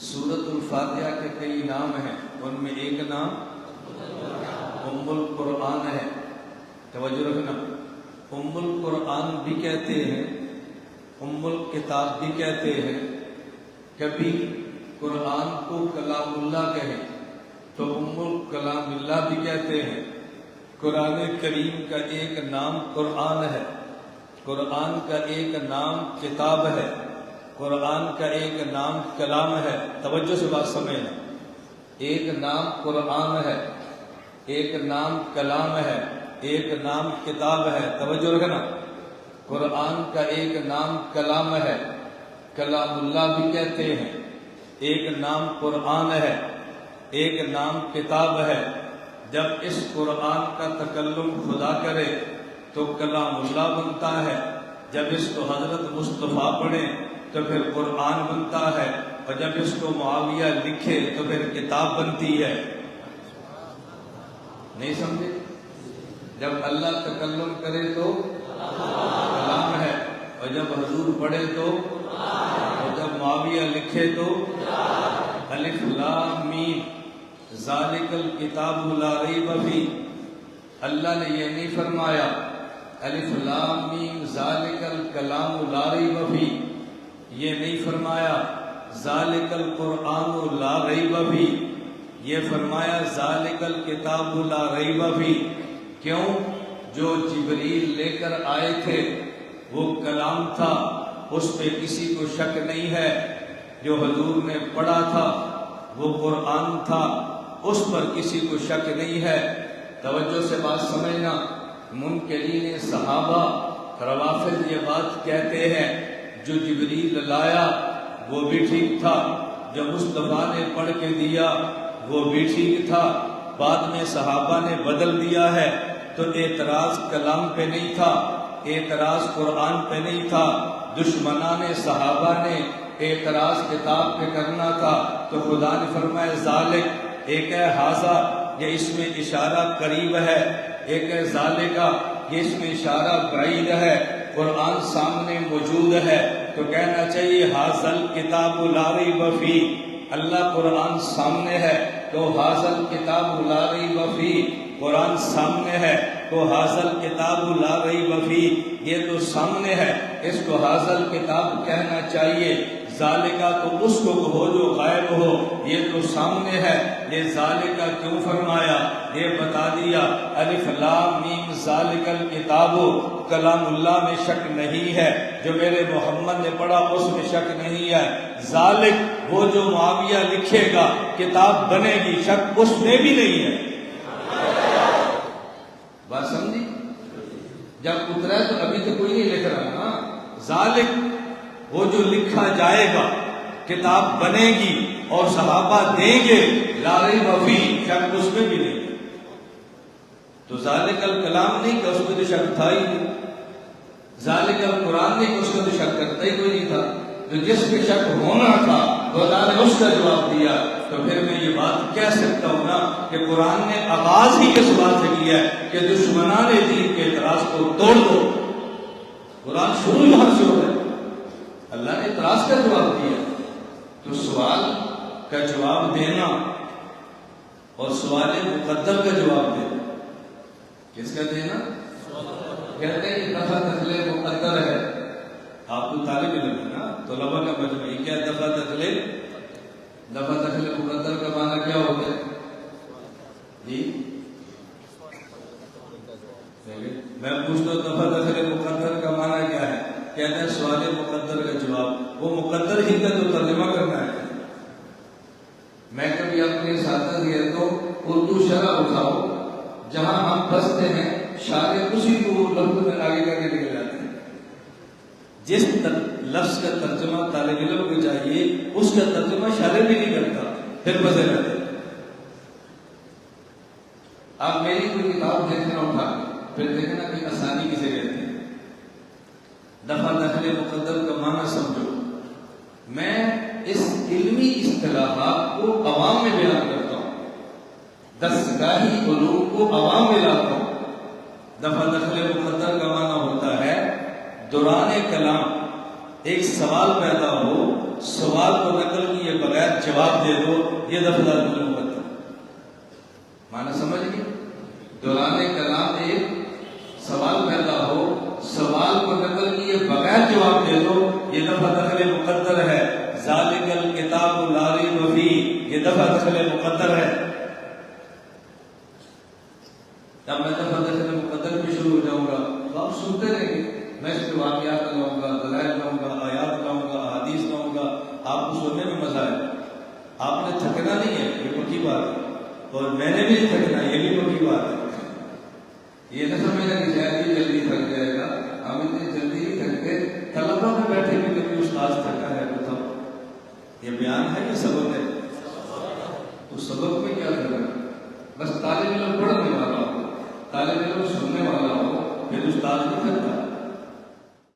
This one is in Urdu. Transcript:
سورۃ الفاتحہ کے کئی نام ہیں، ان میں ایک نام ام القرآن ہے۔ توجہ رکھنا، ام القرآن بھی کہتے ہیں، ام الکتاب بھی کہتے ہیں۔ کبھی قرآن کو کلام اللہ کہیں تو ام الکلام اللہ بھی کہتے ہیں۔ قرآن کریم کا ایک نام قرآن ہے، قرآن کا ایک نام کتاب ہے، قرآن کا ایک نام کلام ہے۔ توجہ سے بات سمجھنا، ایک نام قرآن ہے، ایک نام کلام ہے، ایک نام کتاب ہے۔ توجہ رکھنا، قرآن کا ایک نام کلام ہے، کلام اللہ بھی کہتے ہیں، ایک نام قرآن ہے، ایک نام کتاب ہے۔ جب اس قرآن کا تکلم خدا کرے تو کلام اللہ بنتا ہے، جب اس کو حضرت مصطفیٰ پڑھے تو پھر قرآن بنتا ہے، اور جب اس کو معاویہ لکھے تو پھر کتاب بنتی ہے۔ نہیں سمجھے؟ جب اللہ تکلم کرے تو کلام ہے، اور جب حضور پڑھے تو، اور جب معاویہ لکھے تو الف لام میم ذالک الکتاب لا ریب فیہ۔ اللہ نے یہ نہیں فرمایا الف لام میم ذالک الکلام لا ریب فیہ، یہ نہیں فرمایا ذالک القرآن لا ریب فیہ، یہ فرمایا ذالک الکتاب لا ریب فیہ۔ کیوں؟ جو جبریل لے کر آئے تھے وہ کلام تھا، اس پہ کسی کو شک نہیں ہے۔ جو حضور نے پڑھا تھا وہ قرآن تھا، اس پر کسی کو شک نہیں ہے۔ توجہ سے بات سمجھنا، منکرین صحابہ روافض یہ بات کہتے ہیں جو جبریل لایا وہ بھی ٹھیک تھا، جو مصطفیٰ نے پڑھ کے دیا وہ بھی ٹھیک تھا، بعد میں صحابہ نے بدل دیا ہے۔ تو اعتراض کلام پہ نہیں تھا، اعتراض قرآن پہ نہیں تھا، دشمنان صحابہ نے اعتراض کتاب پہ کرنا تھا۔ تو خدا نے فرمایا ذالک، ایک ہے ھذا، یہ اس میں اشارہ قریب ہے، ایک ہے ذالکا، یہ اس میں اشارہ بعید ہے۔ قرآن سامنے موجود ہے تو کہنا چاہیے ھذا الکتاب لا ریب فیہ۔ اللہ قرآن سامنے ہے تو ھذا الکتاب لا ریب فیہ، قرآن سامنے ہے تو ھذا الکتاب لا ریب فیہ، یہ تو سامنے ہے، اس کو ھذا الکتاب کہنا چاہیے۔ ذالکا تو اس کو کہو جو غائب ہو، یہ تو سامنے ہے، یہ ذالکا کیوں فرمایا؟ یہ بتا دیا الف لام میم ذالک الکتاب، کلام اللہ میں شک نہیں ہے، جو میرے محمد نے پڑھا اس میں شک نہیں ہے۔ ذالک وہ جو معاویہ لکھے گا کتاب بنے گی، شک اس میں بھی نہیں ہے۔ بات سمجھی؟ جب اترا ہے تو ابھی تو کوئی نہیں لکھ رہا نا۔ ذالک وہ جو لکھا جائے گا، کتاب بنے گی اور صحابہ دیں گے، لا ریب فیہ، شک اس میں بھی نہیں۔ تو ذالک الکلام نہیں کہ اس میں تو شک تھا ہی نہیں، ذالک القرآن نہیں کہ اس میں تو شک کرتا ہی کوئی نہیں تھا۔ تو جس پہ شک ہونا تھا خدا نے اس کا جواب دیا۔ تو پھر میں یہ بات کہہ سکتا ہوں نا کہ قرآن نے آغاز ہی اس بات سے کیا ہے کہ دشمنان دین کے اعتراض کو توڑ دو۔ قرآن شروع یہاں سے ہو رہا ہے، اللہ نے اعتراض کا جواب دیا۔ تو سوال کا جواب دینا اور سوال مقدر کا جواب دینا، کس کا دینا؟ کہتے ہیں کہ دفعہ تخلیق مقدر ہے۔ آپ کو طالب علم ہے نا، طلباء کا مجموعی کیا دفعہ تخلیق؟ دفعہ تخلیق مقدر کا معنی کیا ہوتا ہے جی؟ میں پوچھتا ہوں دفعہ تخلیق مقدر کا معنی کیا ہے؟ کہتے ہیں سوال مقدر کا جواب۔ وہ مقدر ہی کا تو ترجمہ کرنا ہے۔ میں کبھی اپنے ساتھ گیا تو اردو شرح اٹھاؤ، جہاں ہم بستے ہیں شارے اسی کو لفظ میں آگے کر کے نکل جاتے ہیں۔ جس لفظ کا ترجمہ طالب علم کو چاہیے اس کا ترجمہ شارح بھی نہیں کرتا، پھر بسے رہتے۔ آپ میری کوئی کتاب دیکھنا اٹھا پھر دیکھنا کہ آسانی کسے کہتے ہیں۔ دفعہ دخل مقدر کا معنی سمجھو۔ میں اس علمی اصطلاحات کو عوام میں بیان کرتا ہوں، دستگاہی علوم کو عوام میں لاتا ہوں۔ دفعہ دخل مقدر کا معنی ہوتا ہے دوران کلام ایک سوال پیدا ہو، سوال کو نقل کیے بغیر جواب دے دو، یہ دفتر المقدر معنی سمجھ گئے؟ دوران کلام ایک سوال پیدا ہو، سوال کو نقل کیے بغیر جواب دے دو، یہ دفعہ دخل مقدر ہے۔ ذالک الکتاب لا ریب فیہ، یہ دفعہ دخل مقدر ہے۔ جب میں دفعہ دخل مقدر بھی شروع ہو جاؤں گا تو آپ سنتے رہیں گے، میں اس کے واقعات لاؤں گا، دلائل لاؤں گا، آیات لاؤں گا، احادیث لاؤں گا، آپ کو سننے میں مزہ آئے۔ آپ نے تھکنا نہیں ہے، یہ پکی بات ہے، اور میں نے بھی نہیں تھکنا، یہ بھی پکی بات ہے۔ یہ نہ سمجھنا کہ شاید یہ جلدی تھک جائے گا، ہم اتنی جلدی ہی تھکتے۔ طلبہ میں بیٹھے بھی کبھی استاد تھکا ہے بتاؤ، یہ بیان ہے یا سبق ہے؟ تو سبق میں کیا کرنا؟ بس طالب علم پڑھنے والا ہو، طالب علم سننے والا ہو، پھر استاد نہیں تھکتا۔